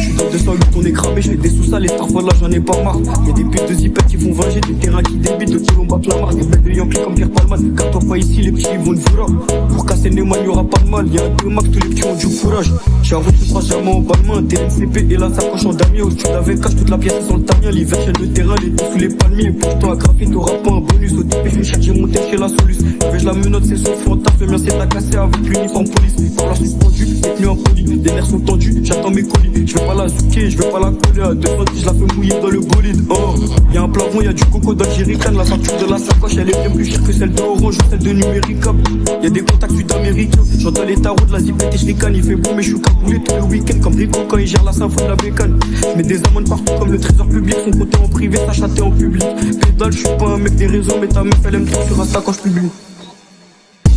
J'suis dans 208, on est cramé, j'fais des sous-sales et parfois là j'en ai pas marre. Y'a des putes de zipette qui font 20 G, des terrains qui débitent, de kilos battent la marque. Des bêtes de Yankee comme Pierre Palman, car toi pas ici, les petits ils vont de Vura. Pour casser Neumann y'aura pas de mal, y'a un 2 max, tous les petits ont du courage. J'ai un route, tu seras jamais en balmain, TNCP et là ça coche en damier. Au sud avec cache toute la pièce sur le tamien, l'hiver chaîne de terrain, les deux sous les palmiers. Pour toi à graphite, t'auras pas un bonus. Au dépêche, je cherche, j'ai monté chez la Solus. Je la menotte, c'est son fantasme, le mien c'est la casser avec l'uniforme police. Par la suspendu, détenu impoli, des nerfs sont tendus, j'attends mes colis. Je vais pas la zouker, je vais pas la coller à 200, je la fais mouiller dans le bolide. Oh, y'a un plafond, y'a du coco d'Algéricaine. La ceinture de la sacoche, elle est bien plus chère que celle de Orange ou celle de Numéricable. Y'a des contacts sud-américains, j'entends les tarots de la zipette et je ricane. Il fait beau, mais je suis cagoulé tous les week-ends comme Rico quand il gère la symphonie de la bécane. J'mets des amendes partout comme le trésor public, son côté en privé, s'achater en public. Pédale, je suis pas un mec des réseaux, mais ta meuf elle aime trop sur Insta quand je publie.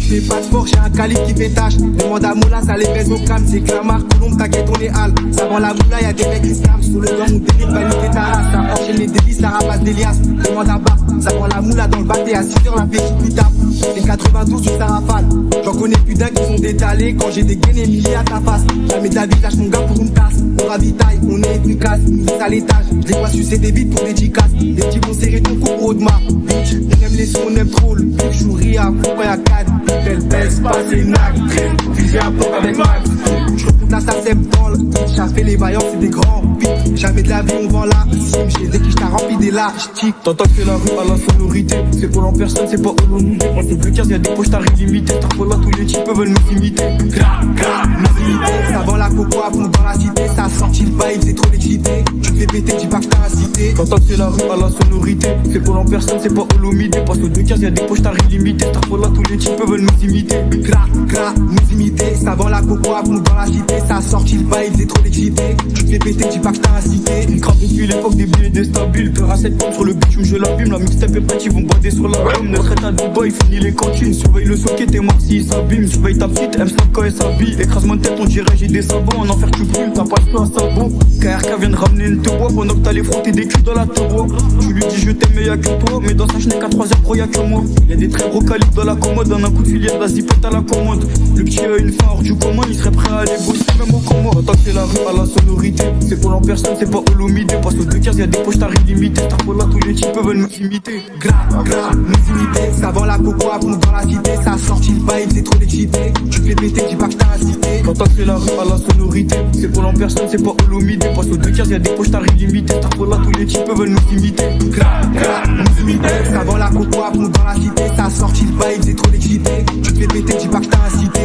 J'fais pas de sport, j'ai un calibre qui fait tâche. Demande à Moula, ça les baise au calme. C'est que la marque Colombe, t'inquiète, on est hal. Avant la Moula, y'a des mecs qui se calment. Sous le gant, mon délire va niquer ta race. Ça enchaîne les délices, ça ramasse des liasses. Demande à Bar, ça prend la Moula dans le bac. Et à 6h, la petite qui tape. C'est 92 sur sa rafale. J'en connais plus d'un qui sont détalés. Quand j'ai des gaines et milliers à ta face. Jamais de la vie, lâche mon gars pour une tasse. On ravitaille, on est efficace. Nous à l'étage, je les vois sucer des bites pour des dicasses. Les petits vont serrer ton cou pour Audemars. Bitch, on aime les sons, on aime trop le bif. Chouri à fond quand y'a 4. Belle baisse, passer une actrice, visée à port avec Max. Je remonte la SACEM dans le hit, j'ai fait les vaillants, c'est des grands pics. Jamais de la vie, on vend la sim, j'ai des quiches, t'as rempli des lâches, tic. T'entends que la rue à la sonorité, c'est pour en personne, c'est pas au long. On fait plus 15, y'a des poches, t'as illimité. T'as pas là, tous les types veulent nous imiter. Nous imiter, ça vend la coco à fond dans la cité, ça a sorti le vibe, c'est trop excité. Tu te fais péter, dis pas que t'as incité. T'entends que la rue à la sonorité, c'est pour en personne, c'est pas au long. Passe aux 2 15, y'a des poches, t'as illimité. T'as pas là, tous les types veulent nous imiter. Nous imiter, ça vend la coco à fond dans la cité, ça a sorti le vibe, c'est trop excité. Tu te fais péter, dis pas que t'as incité. Il craque depuis l'époque des billets déstabiles. Peur à 7 pommes sur le bitume, je l'abîme. La mixtape est prête, ils vont boiter sur la rame. Ne traite à Dubaï, finit les cantines. Surveille le socket, t'es mort s'il s'abîme. Surveille ta petite, aime ça quand elle s'habille. Écrasement de tête, on dirait j'ai des sabots. En enfer tu brûles, t'as pas le choix à sabot. KRK vient de ramener une teroie pendant que t'allais frotter des culs dans la teroie. Tu lui dis je t'aime mais y'a que toi. Mais dans sa chenille qu'à 3h pro y'a que moi. Y'a des très gros calibres dans la commode. En un coup de filière, la zipette à la commande. Le petit a une fin hors du commun, il serait prêt à aller bosser même au Comore. Tant que c'est la rue à la sonorité, c'est pour l'en personne, c'est pas holomidé. Passe aux 2 15, y'a des poches, t'as illimité. T'as pas là, tous les types veulent nous imiter. Nous imiter, ça vend la coco à fond dans la cité, ça a sorti le vibe, c'est trop excité. Tu te fais péter, dis pas que t'as incité. Quand t'as fait la rue à la sonorité, c'est pour l'en personne, c'est pas holomidé. Passe aux 2 15, y'a des poches, t'as illimité. T'as pas là, tous les types veulent nous imiter. Nous imiter, ça vend la coco à fond dans la cité, ça a sorti le vibe, c'est trop excité. Tu te fais péter, dis pas que t'as incité.